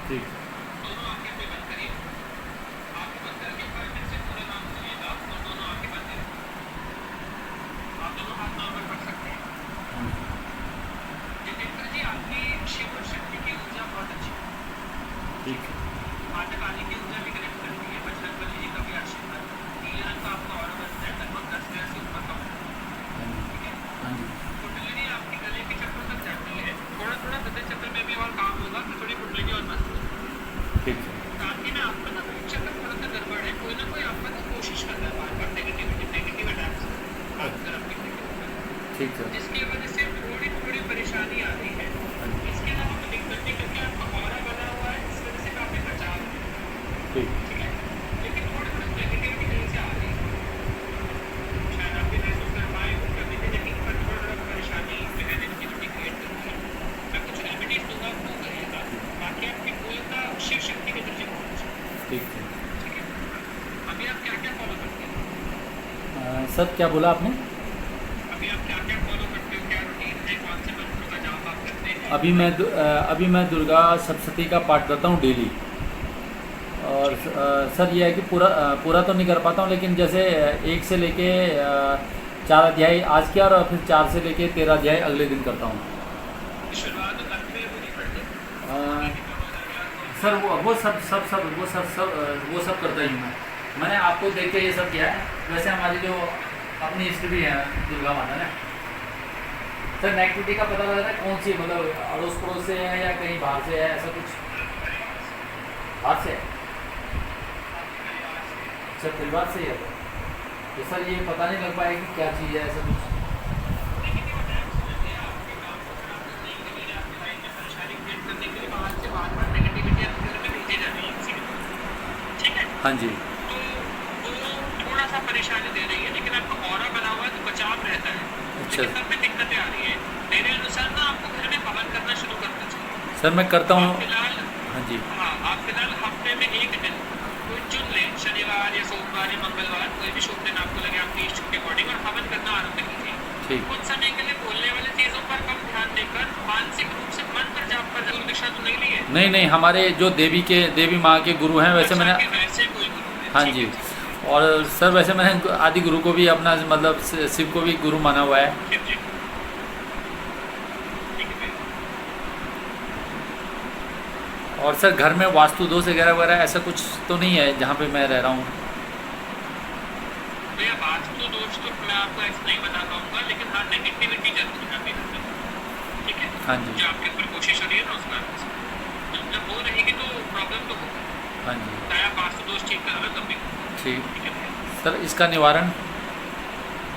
ठीक। दोनों आंखें पे बंद करिए। आंखें बंद करके एक बार फिर से पूरा नाम सुनिएगा और दोनों आंखें बंद करिए। आप दोनों हाथ नॉर्मल पकड़ सकते हैं। हाँ जी। जितेंद्र जी, आपकी शिव शक्ति की ऊर्जा बहुत अच्छी है। ठीक है। माता काली की ऊर्जा भी कनेक्ट करती है। बजरंग बली जी का भी आशीर्वाद। नीले रंग का आपका ऑरा बनता है, लगभग 10 मिनट से ऊपर का होता हाँ जी। है। ठीक है। हाँ जी। कुंडलिनी आपके गले के चक्र तक जाती है। थोड़ा थोड़ा हृदय चक्र में भी और काम होगा कि थोड़ी कुंडलिनी और मजबूत हो। ठीक है। साथ ही में आपका ना मूल चक्र थोड़ा सा गड़बड़ है। कोई ना कोई आपका ना कोशिश कर रहा है बार बार नेगेटिव अटैक्स आपकी तरफ दिखने के लिए, ठीक है। जिसकी वजह से थोड़ी थोड़ी परेशानी आ रही है। हाँ जी। इसके अलावा कोई दिक्कत नहीं, क्योंकि आपका ऑरा बना हुआ है, इस वजह से काफी बचाव है। ठीक। ठीक है। लेकिन थोड़ी थोड़ी नेगेटिविटी कहीं से आ रही है। शायद आप भी महसूस कर पाए हो कभी भी, लेकिन पर थोड़ा थोड़ा परेशानी जो है नेगेटिविटी क्रिएट करती है। मैं कुछ रेमेडीज दूंगा, आपको करिएगा। बाकी आपकी मूलता शिव शक्ति के दर्जे होना चाहिए। ठीक है। ठीक है। अभी आप क्या क्या फॉलो करते हैं? सर क्या बोला आपने? अभी आप क्या क्या फॉलो करते हो? क्या रूटीन है? कौन से मंत्रों का जाप आप करते हैं? अभी मैं दुर्गा सप्तशती का पाठ करता हूँ डेली। और सर ये है कि पूरा तो नहीं कर पाता हूँ, लेकिन जैसे 1 से लेके 4 अध्याय आज किया और फिर 4 से लेके 13 अध्याय अगले दिन करता हूँ। शुरुआत तो अंत में वो नहीं पड़ते। अ, सर वो सब करता ही हूँ मैं। मैंने आपको देख के ये सब किया है। वैसे हमारी जो अपनी इष्ट भी है दुर्गा माता ना, सर नेगेटिविटी का पता लगा था कौन सी, मतलब अड़ोस पड़ोस से है या कहीं बाहर से है, ऐसा कुछ बाहर से है? अच्छा, परिवार से ही है। तो सर ये पता नहीं लग पाएगा कि क्या चीज़ है, ऐसा कुछ? हाँ जी। तो वो थोड़ा सा परेशानी दे रही है, लेकिन आपका ऑरा बना हुआ है तो बचाव रहता है। अच्छा लेकिन सब में दिक्कतें आ रही है। मेरे अनुसार ना आपको घर में हवन करना शुरू करना चाहिए। सर मैं करता हूँ। आप फिलहाल हाँ जी। आप फिलहाल हफ्ते में एक दिन कोई चुन लें, शनिवार या सोमवार या मंगलवार, कोई भी शुभ दिन आपको लगे आपकी इष्ट के अकॉर्डिंग, और हवन करना आरंभ कीजिए। ठीक। कुछ समय के लिए बोलने वाली चीजों पर कम ध्यान देकर मानसिक रूप से मंत्र जाप पर जरूर दीक्षा तो नहीं ली है? नहीं नहीं, हमारे जो देवी माँ के गुरु हैं वैसे मैंने। वैसे कोई गुरु है? हाँ ठीक जी। है, ठीक और सर वैसे मैंने आदि गुरु को भी अपना मतलब शिव को भी गुरु माना हुआ है। है, ठीक है, ठीक है। और सर घर में वास्तु दोष वगैरह वगैरह ऐसा कुछ तो नहीं है जहाँ पे मैं रह रहा हूँ? भैया वास्तु दोष तो मैं आपको ऐसे नहीं बता पाऊंगा, लेकिन हाँ नेगेटिविटी जरूर है आपके घर में। ठीक है। हाँ जी। जो आपके ऊपर कोशिश हो रही है ना, उसका जब हो रहेगी तो प्रॉब्लम तो होगी। हाँ जी। चाहे आप वास्तु दोष ठीक करोगे तब भी। ठीक। ठीक है भैया। सर इसका निवारण?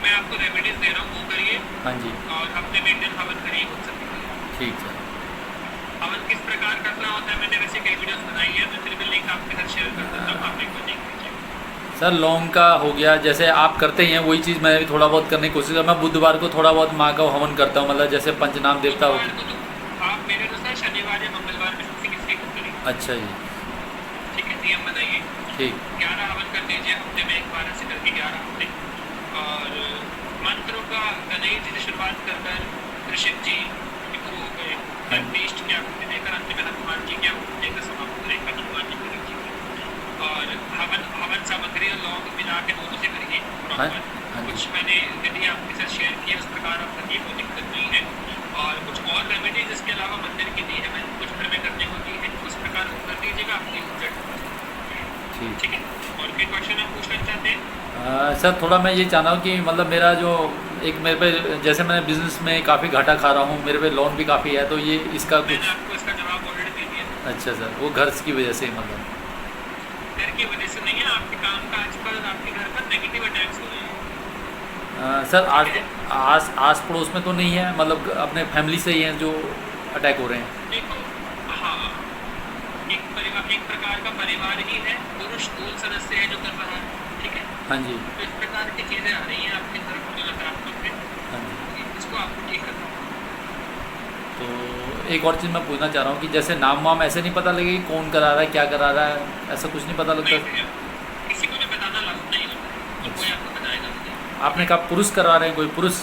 मैं आपको रेमेडीज दे रहा हूँ, वो करिए। हाँ जी। और हफ्ते में एक दिन हवन करिए खुद से। ठीक है। हवन किस प्रकार करना होता है मैंने वैसे कई वीडियोस बनाई है, मैं फिर भी लिंक आपके साथ शेयर कर देता हूँ, आप एक बार देख लीजिए। सर लौंग का हो गया, जैसे आप करते ही हैं वही चीज़ मैं भी थोड़ा बहुत करने की कोशिश कर। मैं बुधवार को थोड़ा बहुत माँ का हवन करता हूँ, मतलब जैसे पंचनाम देवता हो। बुधवार को तो आप मेरे अनुसार शनिवार या मंगलवार में से किसी को करिए। अच्छा जी। ठीक है, नियम बनाइए। ठीक। 11 हवन कर दीजिए हफ्ते में एक बार, ऐसे करके 11 हफ्ते। और मंत्रों का गणेश जी से शुरुआत कर कृष्ण जी गुरु हो गए, गणेश की आकृति देकर अंत में हनुमान जी की आकृति देकर समाप्त करेगा हनुमान जी की जी। और हवन सामग्री और लौंग मिला के दोनों से करिए प्रॉपर। हाँ कुछ मैंने विधि आपके साथ शेयर की है, उस प्रकार आप करिए, कोई दिक्कत नहीं है। और कुछ और रेमेडीज इसके अलावा मंदिर की दी है, मैंने कुछ घर में करने को दी है, उस प्रकार वो कर दीजिएगा, आपकी ऊर्जा ठीक है। और कोई क्वेश्चन आप पूछना चाहते हैं? सर थोड़ा मैं ये चाह रहा हूँ कि मतलब मेरा जो एक मेरे पे, जैसे मैंने बिजनेस में काफ़ी घाटा खा रहा हूँ, मेरे पे लोन भी काफ़ी है, तो ये इसका मैंने कुछ? आपको इसका जवाब ऑलरेडी दे दिया। अच्छा सर, वो घर की वजह से मतलब? घर की वजह से नहीं है, आपके काम काज पर, आपके घर पर नेगेटिव अटैक्स हो रहे हैं। सर आस पड़ोस में तो नहीं है, मतलब अपने फैमिली से ही हैं जो अटैक हो रहे हैं? देखो, हाँ, एक प्रकार का परिवार ही है, पुरुष मूल सदस्य है जो कर रहा है। ठीक है। हाँ जी। तो इस प्रकार की चीजें आ रही हैं आपकी तरफ जो नकारात्मक है, हाँ जी। इसको आपको ठीक करना होगा। तो एक और चीज़ मैं पूछना चाह रहा हूँ कि जैसे नाम वाम ऐसे नहीं पता लगे कि कौन करा रहा है, क्या करा रहा है, ऐसा कुछ नहीं पता लगता? नहीं भैया, किसी को भी बताना लागू नहीं होता है, तो कोई आपको बताएगा नहीं। आपने कहा पुरुष करा रहे हैं, कोई पुरुष?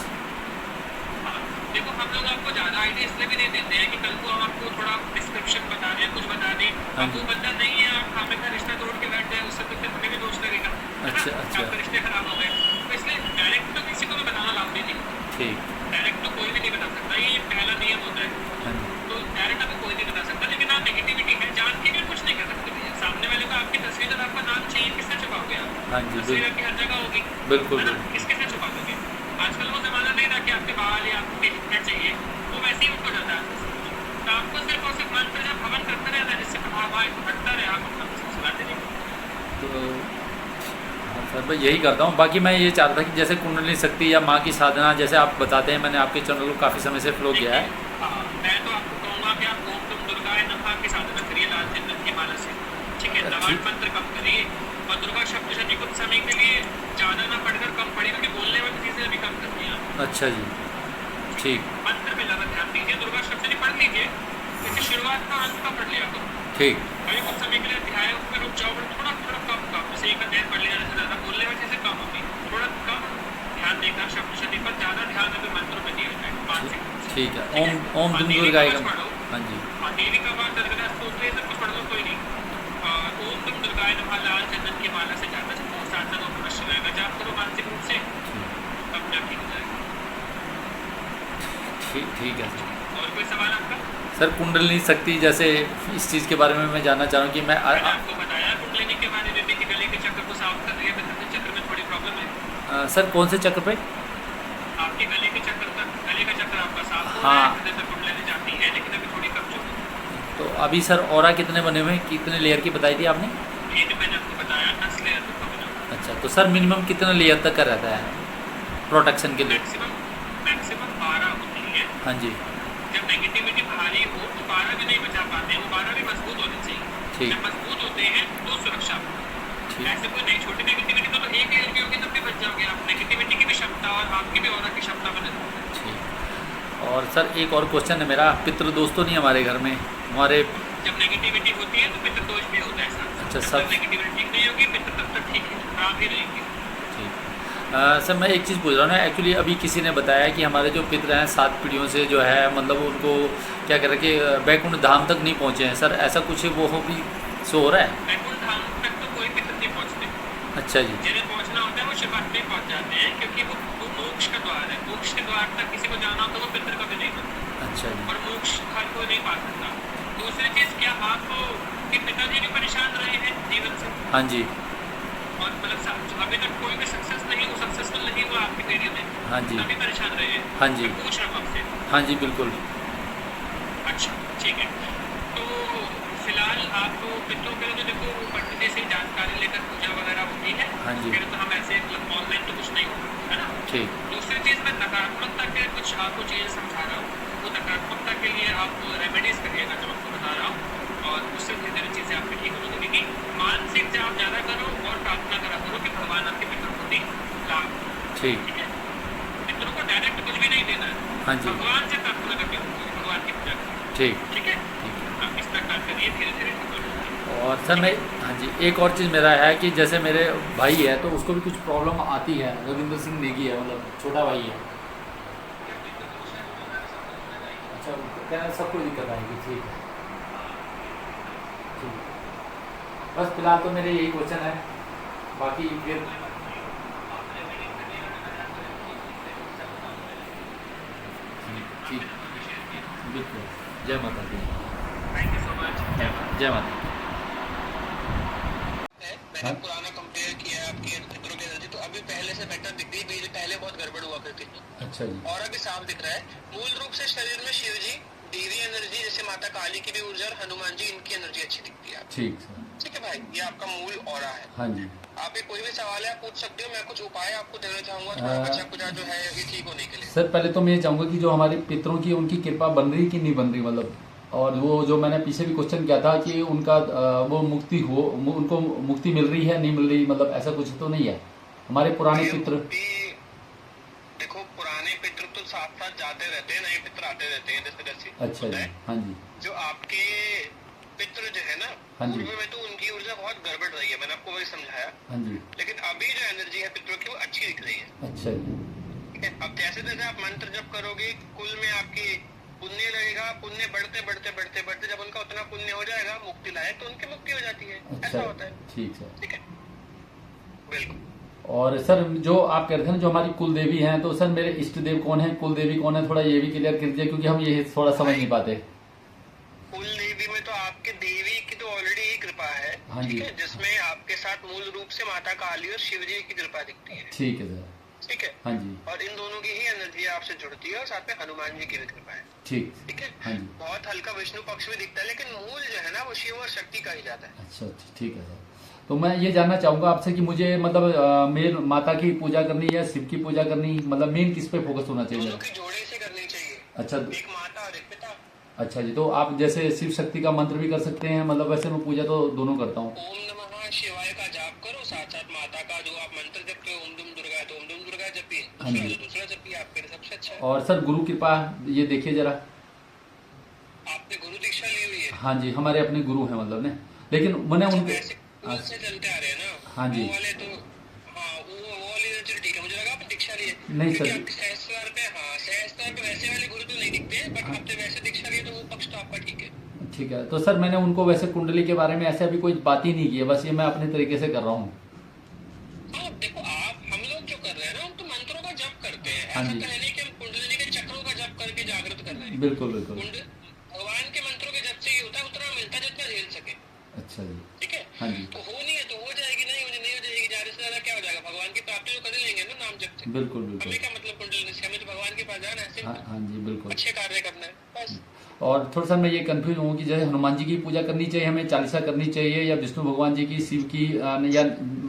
हाँ, देखो हम लोग आपको ज़्यादा आइडिया इसलिए भी दे देते हैं कि कल को हम आपको थोड़ा डिस्क्रिप्शन बता दें, कुछ बता दें, हाँ अब जी। वो बंदा नहीं है, आप हमेशा रिश्ता तोड़ के बैठ जाए, उससे तो फिर हमें भी दोष लगेगा, है ना? अच्छा। आपके रिश्ते खराब हो गए। तो इसलिए डायरेक्ट तो किसी को भी बनाना लाउड नहीं, ठीक। डायरेक्ट तो कोई भी नहीं बना सकता, ये पहला नियम होता है। हाँ जी। तो डायरेक्ट अभी कोई नहीं बता सकता, लेकिन हाँ नेगेटिविटी है, जान के भी कुछ नहीं कर सकते भैया। सामने वाले को आपकी तस्वीर और आपका नाम चाहिए, किससे छुपाओगे आप? हाँ जी, तस्वीर आपकी हर जगह होगी, बिल्कुल है ना? बिल्कुल। किसके से छुपा दोगे? आजकल वो जमाना नहीं रहा कि आपके बाल या आपको क्या चाहिए, वो वैसे ही उनको जाता है। तो आपको सिर्फ और सिर्फ मंत्र जब हवन करते रहना, जिससे प्रभाव आए हटता रहे, आप अपना कुछ सुनाते नहीं। तो हाँ सर, मैं यही करता हूँ। बाकी मैं ये चाहता था कि जैसे कुंडली शक्ति या माँ की साधना जैसे आप बताते हैं, मैंने आपके चैनल को काफ़ी समय से फॉलो किया है। हाँ, मैं तो आपको कहूँगा कि आप ओम तुम दुर्गाय नमः की साधना करिए लाल चंदन की माला से, ठीक है? नवान मंत्र कम करिए और दुर्गा सप्तशती कुछ समय के लिए ज़्यादा ना पढ़कर कम पढ़िए, क्योंकि बोलने वाली चीज़ें भी कम करनी है। अच्छा जी, ठीक मंत्र में ज़्यादा ध्यान दीजिए, दुर्गा सप्तशती पढ़ लीजिए, जैसे शुरुआत का अंत का पढ़ लिया तो ठीक। कभी कुछ समय के लिए अध्याय में रुक जाओ, थोड़ा थोड़ा कम, जैसे एक अध्याय पढ़ लिया, ज़्यादा बोलने वाली चीज़ें कम होगी, थोड़ा कम ध्यान देकर सप्तशती पर ज़्यादा ध्यान अगर मंत्रों पर दिया जाए मानसिक। ठीक है। ओम दुम दुर्गाय नमः। हाँ जी। हाँ, देवी का वार दरगदा स्तोत्र ये सब कुछ पढ़ लो, कोई नहीं। ओम तुम दुर्गाय नमः लाल चंदन की माला से जाता है, साधन और नमः शिवाय का जाप करो मानसिक रूप से, तब जा ठीक हो जाएगा। ठीक है सर। और कोई सवाल आपका? सर कुंडलिनी शक्ति जैसे इस चीज़ के बारे में मैं जानना चाह रहा हूँ कि मैंने आपको बताया कुंडलिनी के बारे में भी कि गले के चक्र को साफ कर रही है, विसर्जन चक्र में थोड़ी प्रॉब्लम है। सर कौन से चक्र पे? आपके गले के चक्र तक, गले का चक्र आपका साफ हो हाँ। रहा है, हृदय तक कुंडलिनी जाती है, लेकिन अभी थोड़ी कमजोर है। तो अभी सर ऑरा कितने बने हुए हैं, कितने लेयर की बताई थी आपने? ये तो मैंने आपको बताया 10 लेयर तक का बना। अच्छा, तो सर मिनिमम कितने लेयर तक का रहता है प्रोटेक्शन के लिए? मैक्सिमम 12 होती है। हाँ जी। जब नेगेटिविटी भारी हो तो 12 भी नहीं बचा पाते हैं, वो 12 भी मजबूत होने चाहिए। ठीक। जब मजबूत होते हैं तो सुरक्षा। ठीक। ऐसे कोई नहीं, छोटी नेगेटिविटी तो एक लेयर की होगी तब भी बच जाओगे आप। नेगेटिविटी की भी क्षमता और आपकी भी ऑरा की क्षमता बने। ठीक। और सर एक और क्वेश्चन है मेरा, पितृ दोष तो नहीं हमारे घर में? हमारे जब नेगेटिविटी होती है तो पितृ दोष भी होता है साथ। अच्छा, जब सब तक नेगेटिविटी ठीक नहीं होगी पितृ तब तक ठीक है, खराब ही रहेंगे। ठीक। सर मैं एक चीज़ पूछ रहा हूँ ना, एक्चुअली अभी किसी ने बताया कि हमारे जो पितृ हैं 7 पीढ़ियों से जो है मतलब उनको क्या कह रहे कि वैकुंठ धाम तक नहीं पहुँचे हैं। सर ऐसा कुछ वो भी शो हो रहा है? वैकुंठ धाम तक तो कोई पितृ नहीं पहुँचते। अच्छा जी। जिन्हें पहुँचना होता है वो शिवाट में पहुँच जाते हैं, क्योंकि वो मोक्ष का द्वार है। मोक्ष के द्वार तक किसी को जाना हो तो वो पितृ कभी नहीं बनता। अच्छा जी। और मोक्ष हर कोई नहीं पा सकता। दूसरी चीज़, क्या आपको कि पिताजी भी परेशान रहे हैं जीवन से? हाँ जी। और मतलब अभी तक कोई भी सक्सेस नहीं, वो सक्सेसफुल नहीं हुआ आपकी पीढ़ी में, हाँ जी। तभी परेशान रहे हैं। हाँ जी। मैं पूछ रहा हूँ आपसे। हाँ जी बिल्कुल। अच्छा ठीक है, तो फिलहाल आप पितरों के लिए तो देखो पंडित जी से जानकारी लेकर पूजा वगैरह होती है। हाँ जी। फिर तो हम ऐसे मतलब ऑनलाइन तो कुछ नहीं होगा, है ना? ठीक। दूसरी चीज़, मैं नकारात्मकता के कुछ आपको चीज़ें समझा रहा हूँ, वो नकारात्मकता के लिए आप रेमेडीज करिएगा जो आपको बता रहा हूँ, और उससे धीरे धीरे चीज़ें आपकी ठीक हो जाएगी। मानसिक जाप ज़्यादा करो और प्रार्थना करा करो कि भगवान आपके पितरों को दी लाभ। ठीक। ठीक है, पितरों को डायरेक्ट कुछ भी नहीं देना है। हाँ जी। भगवान से प्रार्थना करके भगवान की पूजा करो। ठीक। ठीक है, आप इस प्रकार करिए, धीरे धीरे ठीक हो जाएगा। और सर मैं हाँ जी एक और चीज़ मेरा है कि जैसे मेरे भाई है तो उसको भी कुछ प्रॉब्लम आती है, रविंद्र सिंह नेगी है, मतलब छोटा भाई है। अच्छा, क्या सबको दिक्कत आएगी? ठीक है। ठीक। बस फिलहाल तो मेरे यही क्वेश्चन है, बाकी फिर ठीक। बिल्कुल। जय माता दी। Thank you so much. जय माता दी। मैंने पुराना कंपेयर किया है आपकी पितरों की एनर्जी, तो अभी पहले से बेटर दिख रही है। पहले बहुत गड़बड़ हुआ करती थी। अच्छा जी। और अभी साफ दिख रहा है। मूल रूप से शरीर में शिव जी, देवी एनर्जी जैसे माता काली की भी ऊर्जा और हनुमान जी इनकी एनर्जी अच्छी दिखती है। ठीक सर। ठीक है भाई, ये आपका मूल ऑरा है। हाँ जी। आप ये कोई भी सवाल है आप पूछ सकते हो, मैं कुछ उपाय आपको देना चाहूंगा थोड़ा बचा कुचा जो है ये ठीक होने के लिए। सर पहले तो मैं ये चाहूँगा कि जो हमारे पितरों की उनकी कृपा बन रही कि नहीं बन रही, मतलब और वो जो मैंने पीछे भी क्वेश्चन किया था कि उनका वो मुक्ति हो, उनको मुक्ति मिल रही है नहीं मिल रही, मतलब ऐसा कुछ तो नहीं है हमारे पुराने पितृ? देखो पुराने पितृ तो साथ साथ जाते रहते हैं, नए पितृ आते रहते हैं जैसे जैसे। अच्छा जी। हाँ जी। जो आपके पितृ जो है ना, हाँ जी। पूर्व में तो उनकी ऊर्जा बहुत गड़बड़ रही है, मैंने आपको वही समझाया। हाँ जी। लेकिन अभी जो एनर्जी है पितरों की वो अच्छी दिख रही है। अच्छा जी। ठीक है, अब जैसे जैसे आप मंत्र जप करोगे कुल में आपकी पुण्य लगेगा, पुण्य बढ़ते बढ़ते बढ़ते बढ़ते जब उनका उतना पुण्य हो जाएगा मुक्ति लायक, तो उनकी मुक्ति हो जाती है। अच्छा, ऐसा होता है। ठीक सर। ठीक है, बिल्कुल। और सर जो आप कह रहे थे ना जो हमारी कुल देवी हैं, तो सर मेरे इष्ट देव कौन है, कुल देवी कौन है, थोड़ा ये भी क्लियर कर दीजिए क्योंकि हम ये थोड़ा समझ नहीं पाते। कुल देवी में तो आपके देवी की तो ऑलरेडी ही कृपा है। हाँ जी। ठीक है, जिसमें आपके साथ मूल रूप से माता काली और शिव जी की कृपा दिखती है। ठीक है सर। ठीक है, हाँ जी। और इन दोनों की ही एनर्जी आपसे जुड़ती है और साथ में हनुमान जी की भी कृपा है। ठीक। ठीक है, हाँ जी। बहुत हल्का विष्णु पक्ष भी दिखता है, लेकिन मूल जो है ना वो शिव और शक्ति का ही जाता है। अच्छा अच्छा, ठीक है सर। तो मैं ये जानना चाहूंगा आपसे कि मुझे मतलब मेन माता की पूजा करनी या शिव की पूजा करनी, मतलब मेन किस पे फोकस होना चाहिए? दोनों की जोड़े से करनी चाहिए। अच्छा, एक माता और एक पिता। अच्छा जी। तो आप जैसे शिव शक्ति का मंत्र भी कर सकते हैं, मतलब वैसे मैं पूजा तो दोनों करता हूँ। ओम नमः शिवाय का जाप करो, साथ साथ माता का जो आप मंत्र जपते हो ओम दुम दुर्गा, तो ओम दुम दुर्गा जपिए, हाँ जी। दूसरा जपिए, आपके लिए सबसे अच्छा है। और सर गुरु कृपा ये देखिए जरा। आपने गुरु दीक्षा ली हुई है? हाँ जी, हमारे अपने गुरु हैं मतलब ने, लेकिन मैंने उनके वैसे कुल से चलते आ रहे हैं ना। हाँ जी। वो वाले तो हाँ, वो वाली तो चलो ठीक है, मुझे लगा आपने दीक्षा ली है। नहीं क्योंकि सर। आपके सहस्त्रार पे, हाँ सहस्त्रार पे वैसे वाले गुरु तो नहीं दिखते हैं, बट आपने वैसे दीक्षा ली है तो वो पक्ष तो आपका ठीक है। ठीक है, तो सर मैंने उनको वैसे कुंडली के बारे में ऐसे अभी कोई बात ही नहीं की है, बस ये मैं अपने तरीके से कर रहा हूँ। हाँ देखो, आप हम लोग जो कर रहे हैं ना हम तो मंत्रों का जप करते हैं। हाँ ऐसा जी। तो है नहीं कि हम कुंडलिनी के चक्रों का जप करके जागृत कर रहे हैं। बिल्कुल बिल्कुल। भगवान के मंत्रों के जप से ये होता है, उतना मिलता जितना झेल सके। अच्छा जी। ठीक है, हाँ जी। तो हो नहीं है तो हो जाएगी, नहीं हो जाएगी, ज्यादा से ज्यादा क्या हो जाएगा, भगवान की प्राप्ति तो कर ही लेंगे ना नाम जप से। बिल्कुल बिल्कुल। हमें क्या मतलब कुंडलिनी से, हमें तो भगवान के पास जाना है, हाँ सिर्फ हाँ जी बिल्कुल। अच्छे कार्य करना है बस। और थोड़ा सा मैं ये कंफ्यूज हूँ कि जैसे हनुमान जी की पूजा करनी चाहिए, हमें चालीसा करनी चाहिए, या विष्णु भगवान जी की, शिव की, या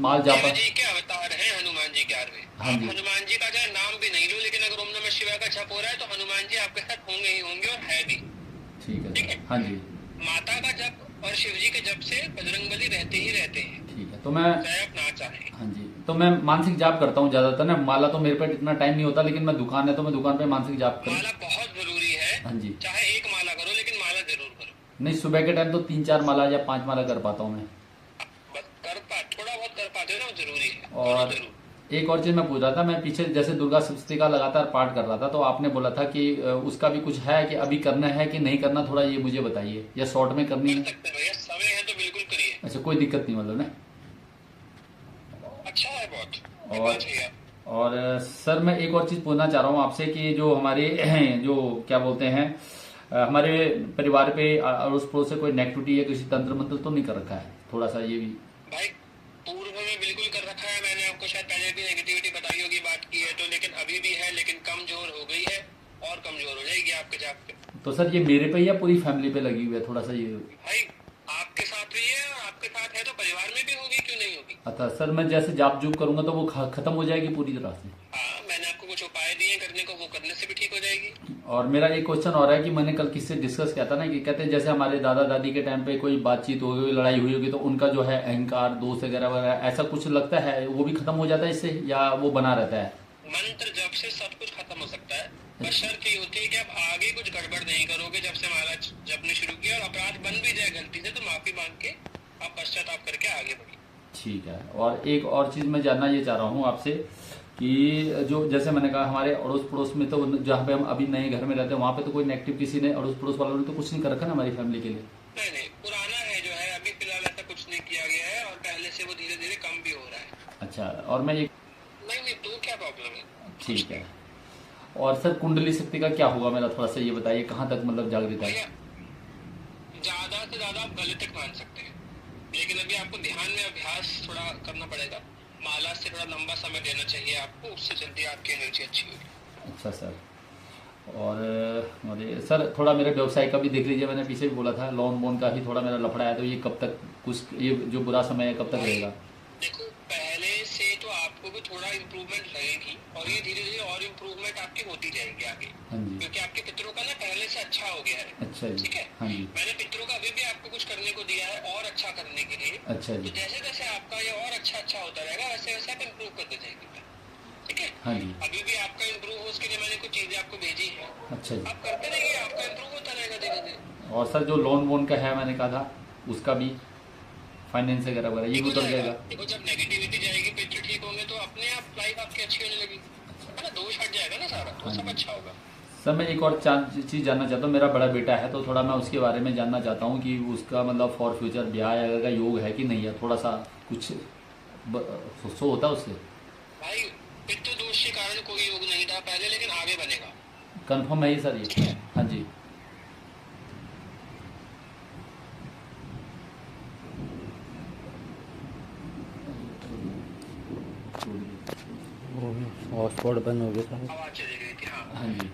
माल जापा? शिव जी के अवतार है हनुमान जी 11वें। हाँ आप जी। हनुमान जी का चाहे नाम भी नहीं लो, लेकिन अगर ओम नमः शिवाय का जप हो रहा है तो हनुमान जी आपके साथ होंगे ही होंगे और है भी। ठीक है ठीक सर। है। हाँ जी। माता का जप और शिव जी के जप से बजरंगबली रहते ही रहते हैं, ठीक है, तो मैं चाहे आप ना चाहें। हाँ जी, तो मैं मानसिक जाप करता हूँ ज्यादातर ना, माला तो मेरे पे इतना टाइम नहीं होता, लेकिन मैं दुकान है तो मैं दुकान पे मानसिक जाप कर। माला बहुत जरूरी है। हाँ जी। चाहे एक माला करो, लेकिन माला जरूर करो। नहीं, सुबह के टाइम तो 3-4 माला या 5 माला कर पाता हूँ मैं। बस थोड़ा बहुत कर पाते हो ना, वो जरूरी है। और जरूर। एक और चीज मैं पूछ रहा था, मैं पीछे जैसे दुर्गा सप्तशती का लगातार पाठ कर रहा था, तो आपने बोला था कि उसका भी कुछ है कि अभी करना है कि नहीं करना, थोड़ा ये मुझे बताइए, या शॉर्ट में करनी कर है? सकते हैं भैया, समय है तो बिल्कुल करिए। अच्छा, कोई दिक्कत नहीं मतलब ना? अच्छा है बहुत। और सर मैं एक और चीज पूछना चाह रहा हूँ आपसे कि जो हमारे जो क्या बोलते हैं हमारे परिवार पे अड़ोस पड़ोस से कोई नेगेटिविटी या किसी तंत्र मंत्र तो नहीं कर रखा है? थोड़ा सा ये भी। भाई पूर्व में बिल्कुल कर रखा है, मैंने आपको शायद पहले भी नेगेटिविटी बताई होगी, बात की है तो, लेकिन अभी भी है, लेकिन कमजोर हो गई है और कमजोर हो जाएगी आपके जाप पे। तो सर ये मेरे पे या पूरी फैमिली पे लगी हुई है? थोड़ा सा ये। भाई आपके साथ भी है, और आपके साथ है तो परिवार में भी होगी, क्यों नहीं होगी। अच्छा सर, मैं जैसे जाप जूप करूंगा तो वो खत्म हो जाएगी पूरी तरह से? हाँ, मैंने आपको कुछ उपाय दिए करने को, वो करने से भी ठीक हो जाएगी। और मेरा एक क्वेश्चन और है कि मैंने कल किससे डिस्कस किया था ना, कि कहते हैं जैसे हमारे दादा दादी के टाइम पे कोई बातचीत हो गई, लड़ाई हुई होगी, तो उनका जो है अहंकार, दोष वगैरह वगैरह ऐसा कुछ लगता है, वो भी खत्म हो जाता है इससे, या वो बना रहता है? मंत्र जब से सब कुछ खत्म हो सकता है, बस शर्त ये होती है कि आप आगे कुछ गड़बड़ नहीं करोगे। जब से माला जपने शुरू किया और अपराध बन भी जाए गलती से, तो माफी मांग के आप पश्चाताप करके आगे बढ़िए। ठीक है। और एक और चीज मैं जानना ये चाह रहा हूँ आपसे कि जो जैसे मैंने कहा हमारे अड़ोस पड़ोस में, तो जहाँ पे हम अभी नए घर में रहते हैं वहाँ पे तो कोई नेगेटिव किसी ने, अड़ोस पड़ोस वालों ने तो कुछ नहीं कर रखा ना हमारी फैमिली के लिए? नहीं, पुराना है जो है, अभी फिलहाल ऐसा कुछ नहीं किया गया है, और पहले से वो धीरे धीरे कम भी हो रहा है। अच्छा, और मैं एक नहीं तो क्या प्रॉब्लम है? ठीक है। और सर कुंडली शक्ति का क्या होगा मेरा, थोड़ा सा ये बताइए, कहाँ तक मतलब जागृत है? भैया ज्यादा से ज्यादा आप गले तक मान सकते हैं, लेकिन अभी आपको ध्यान में अभ्यास थोड़ा करना पड़ेगा। माला से थोड़ा लंबा समय देना चाहिए आपको, उससे जल्दी आपकी एनर्जी अच्छी होगी। अच्छा सर। और सर थोड़ा मेरे व्यवसाय का भी देख लीजिए, मैंने पीछे भी बोला था लोन वोन का ही थोड़ा मेरा लफड़ा है, तो ये कब तक कुछ, ये जो बुरा समय है कब तक रहेगा? देखो पहले से तो आपको भी थोड़ा इम्प्रूवमेंट लगेगी, और ये धीरे धीरे और इम्प्रूवमेंट आपकी होती जाएगी आगे, हाँ जी। क्योंकि आपके पितरों का ना पहले से अच्छा हो गया है। अच्छा जी। ठीक है। हाँ जी। मैंने पितरों का अभी भी आपको कुछ करने को दिया है और अच्छा करने के लिए। अच्छा जी। तो जैसे जैसे आपका ये और अच्छा होता रहेगा, वैसे वैसे आप इम्प्रूव करते जाएंगे। ठीक है। हाँ जी। अभी भी आपका इम्प्रूव हो, उसके लिए मैंने कुछ चीजें आपको भेजी है। अच्छा जी। आप करते रहिए, आपका इम्प्रूव होता रहेगा धीरे धीरे। और सर जो लोन वोन का है मैंने कहा था, उसका भी फाइनेंस वगैरह वगैरह ये भी उतर जाएगा? देखो जब नेगेटिविटी जाएगी, पितर ठीक होंगे तो अपने आप लाइफ आपकी अच्छी होने लगी, है ना, दोष हट जाएगा ना सारा, तो सब अच्छा होगा। सर मैं एक और चीज़ जानना चाहता हूँ, मेरा बड़ा बेटा है तो थोड़ा मैं उसके बारे में जानना चाहता हूँ कि उसका मतलब फॉर फ्यूचर ब्याह अगर का योग है कि नहीं है, थोड़ा सा कुछ सो होता है उससे। भाई पितृ दोष के कारण कोई योग नहीं था पहले, लेकिन आगे बनेगा। कंफर्म है ये सर ये? ठीक है। हाँ जी। हॉटस्पॉट बंद हो गया था। आवाज चली गई थी। हाँ हाँ जी।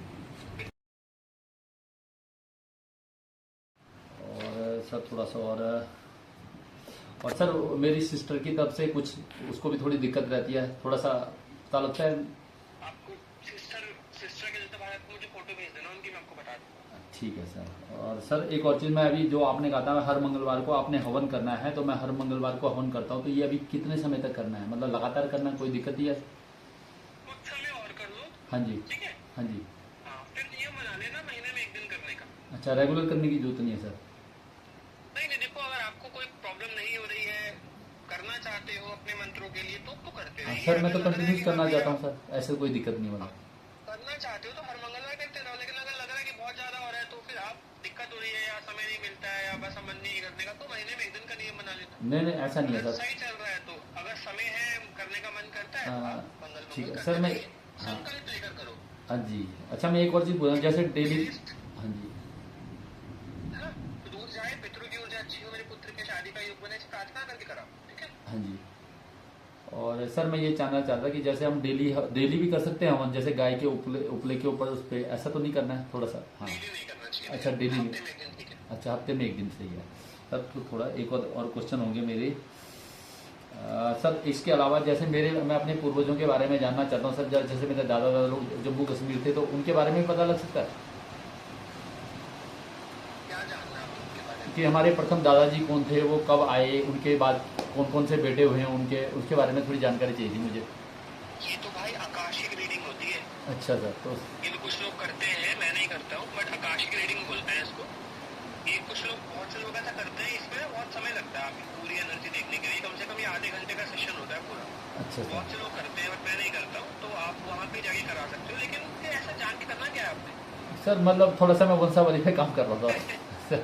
और सर थोड़ा सा और सर मेरी सिस्टर की तरफ से कुछ उसको भी थोड़ी दिक्कत रहती है, थोड़ा सा पता लगता है। आपको सिस्टर के जैसे बात, मुझे फोटो भेज देना उनकी, मैं आपको बता दूंगा। ठीक है सर। और सर एक और चीज़, मैं अभी जो आपने कहा था हर मंगलवार को आपने हवन करना है, तो मैं हर मंगलवार को हवन करता हूँ, तो ये अभी कितने समय तक करना है, मतलब लगातार करना है, कोई दिक्कत नहीं है? कुछ समय और कर लो। हाँ जी। ठीक है। हाँ जी। हाँ, फिर नियम बना लेना महीने में 1 दिन करने का। अच्छा, रेगुलर करने की जरूरत नहीं है सर? नहीं नहीं, देखो अगर आपको कोई प्रॉब्लम नहीं हो रही है, करना चाहते हो अपने मंत्रों के लिए, तो करते हाँ रहिए। सर, मैं तो अगर लग रहा है कंटिन्यूस कि करना हाँ चाहता भैया, हूँ सर, ऐसे कोई दिक्कत नहीं मतलब। करना चाहते हो तो हर मंगलवार करते रहो, लेकिन अगर लग रहा है कि बहुत ज्यादा हो रहा है, तो फिर आप दिक्कत हो रही है या समय नहीं मिलता है या बस मन नहीं करने का, तो महीने में 1 दिन का नियम बना लेना। नहीं नहीं, ऐसा नहीं है अगर सर। सही चल रहा है तो, अगर समय है करने का मन करता है तो हाँ, आप मंगल ठीक मंगल है करते सर। मैं रहिए, हाँ संकल्प लेकर करो। हाँ जी। अच्छा, मैं एक और चीज़ बोल रहा हूँ, जैसे डेली। हाँ जी। है ना, तो दूर जाए, पितरों की ऊर्जा अच्छी हो, मेरे पुत्र की शादी का योग बने, ऐसी प्रार्थना करके कराओ। ठीक है। हाँ जी। और सर मैं ये जानना चाहता कि जैसे हम डेली डेली भी कर सकते हैं हवन, जैसे गाय के उपले के ऊपर उस पर, ऐसा तो नहीं करना है थोड़ा सा? हाँ। डेली नहीं करना चाहिए। अच्छा, डेली नहीं। हफ्ते में 1 दिन। ठीक है। अच्छा, हफ्ते में 1 दिन सही है सर। तो थोड़ा एक और क्वेश्चन होंगे मेरे। सर इसके अलावा जैसे मैं अपने पूर्वजों के बारे में जानना चाहता हूँ सर, जैसे मेरे दादा दादा लोग जम्मू कश्मीर थे, तो उनके बारे में भी पता लग सकता है क्या जानना है आप उनके बारे में? कि हमारे प्रथम दादाजी कौन थे, वो कब आए, उनके बाद कौन कौन से बेटे हुए हैं उनके, उसके बारे में थोड़ी जानकारी चाहिए थी मुझे। ये तो भाई आकाशिक रीडिंग होती है। अच्छा सर। तो ये तो कुछ लोग करते हैं, मैं नहीं करता हूँ, बट आकाशिक रीडिंग बोलते हैं इसको। ये कुछ लोग, बहुत से लोग ऐसा करते हैं, इसमें बहुत समय लगता है आपकी पूरी एनर्जी देखने के लिए, कम से कम ये आधे घंटे का सेशन होता है पूरा। अच्छा सर। बहुत से लोग करते हैं, बट मैं नहीं करता हूँ, तो आप वहाँ पे जाके करा सकते हो, लेकिन फिर ऐसा जान के करना क्या है आपने? सर मतलब थोड़ा सा मैं वंशावली पे काम कर रहा था।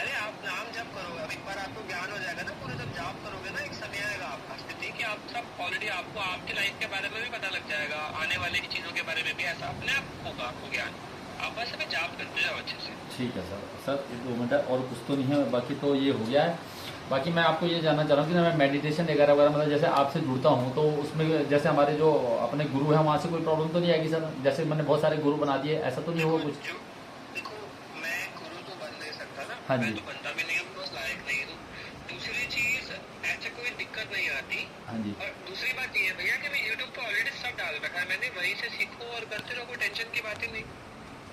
अरे आप नाम जप करोगे, अब एक बार आपको ज्ञान हो जाएगा ना पूरे, जब जाप करोगे ना, एक समय आएगा आपका स्थिति कि आप सब ऑलरेडी, आपको आपकी लाइफ के बारे में भी पता लग जाएगा, आने वाले की चीजों के बारे में भी ऐसा अपने आप होगा आपको ज्ञान। आप बस अभी जाप करते जाओ अच्छे से। ठीक है सर। सर 2 मिनट है, और कुछ तो नहीं है, बाकी तो ये हो गया है। बाकी मैं आपको ये जानना चाह रहा हूँ कि ना मैं मेडिटेशन वगैरह वगैरह, मतलब जैसे आपसे जुड़ता हूँ तो उसमें जैसे हमारे जो अपने गुरु हैं वहाँ से कोई प्रॉब्लम तो नहीं आएगी सर? जैसे मैंने बहुत सारे गुरु बना दिए, ऐसा तो नहीं होगा कुछ? देखो मैं गुरु तो बन नहीं सकता ना। हाँ मैं जी। तो बनता भी नहीं हूँ, बस लायक नहीं हूँ। दूसरी चीज, ऐसे कोई दिक्कत नहीं आती। हाँ जी। और दूसरी बात ये है भैया कि मैं यूट्यूब पे ऑलरेडी सब डाल रखा है मैंने, वहीं से सीखो और करते रहो, कोई टेंशन की बात ही नहीं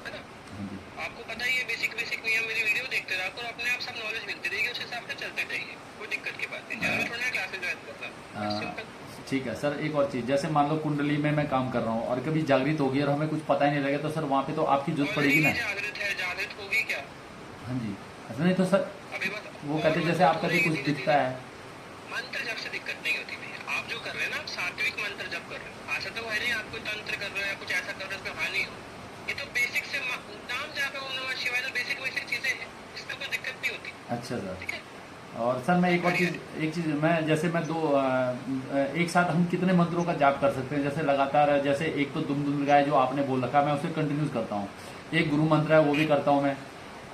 है ना। हाँ जी। आपको पता ही है बेसिक नियम, मेरी वीडियो देखते रहो और अपने आप सब नॉलेज मिलती रहेगी, उस हिसाब से चलते जाइए, कोई दिक्कत की बात नहीं। जरूरी थोड़ा क्लासेस ज्वाइन करना, सिंपल। ठीक है सर। एक और चीज़, जैसे मान लो कुंडली में मैं काम कर रहा हूँ और कभी जागृत होगी और हमें कुछ पता ही नहीं लगे, तो सर वहाँ पे तो आपकी जरूरत पड़ेगी ना? जागृत है, जागृत होगी क्या? हाँ जी। अच्छा, नहीं तो सर अभी बस वो कहते जैसे आप कहते कुछ दिखता है। मंत्र जब से दिक्कत नहीं होती भैया, आप जो कर रहे हैं ना, आप सात्विक मंत्र जब कर रहे हैं, ऐसा तो है नहीं आप कोई तंत्र कर रहे हो या कुछ ऐसा कर रहे हो उसमें हानि हो। ये तो बेसिक से नाम जहाँ पे ओम नमः शिवाय, तो बेसिक चीजें हैं, इसमें कोई दिक्कत नहीं होती। अच्छा सर। ठीक है। और सर मैं एक चीज़ मैं जैसे मैं एक साथ हम कितने मंत्रों का जाप कर सकते हैं? जैसे लगातार, जैसे एक तो दुम गाय जो आपने बोल रखा है, मैं उसे कंटिन्यूस करता हूँ। एक गुरु मंत्र है वो भी करता हूँ मैं।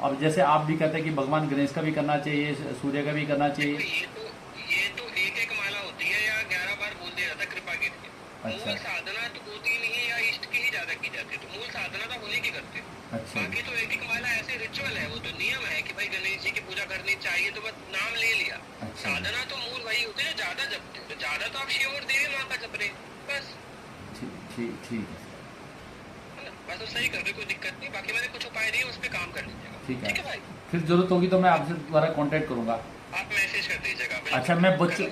और जैसे आप भी कहते हैं कि भगवान गणेश का भी करना चाहिए, सूर्य का भी करना चाहिए। ये तो एक माला होती है या 11 बार बोल दिया जाता है कृपा के लिए। अच्छा। मूल साधना तो होती नहीं या इष्ट की ही ज्यादा की जाती है, तो मूल साधना तो होने की करते हैं। अच्छा। बाकी तो एक माला ऐसे रिचुअल है, वो तो नियम है कि भाई गणेश जी की पूजा करनी चाहिए, तो बस नाम ले लिया। अच्छा। साधना तो मूल वही होती है, ज्यादा जपते हैं, तो ज्यादा तो आप शिव और देवी माँ का जप रहे हैं, बस। ठीक है सर। है ना, बस तो सही कर रहे, कोई दिक्कत नहीं। बाकी मैंने कुछ उपाय दिए, उस पर काम कर लीजिएगा। ठीक है भाई। फिर जरूरत होगी तो मैं आपसे दोबारा कांटेक्ट करूंगा। आप मैसेज कर दीजिएगा। अच्छा, मैं बच्चों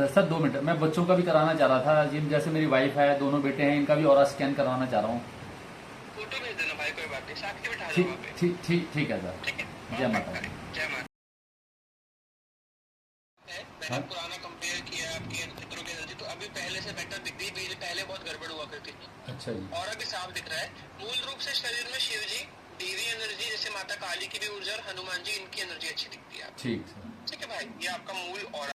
सर 2 मिनट, मैं बच्चों का भी कराना चाह रहा था जिन, जैसे मेरी वाइफ है, दोनों बेटे हैं, इनका भी ऑरा स्कैन करवाना चाह रहा हूँ। फोटो भेज देना भाई, कोई बात नहीं, साथ के बिठा दो वहाँ पे। ठीक है सर। ठीक है। जय माता दी। जय माता। मैंने पुराना कंपेयर किया आपकी चित्रों की एनर्जी, तो अभी पहले से बेटर दिख रही है, पहले बहुत गड़बड़ हुआ करती थी। अच्छा जी। और भी साफ दिख रहा है। मूल रूप से शरीर में शिव जी, देवी एनर्जी जैसे माता काली की भी ऊर्जा और हनुमान जी, इनकी एनर्जी अच्छी दिखती है आपको। ठीक सर। ठीक है भाई, ये आपका मूल और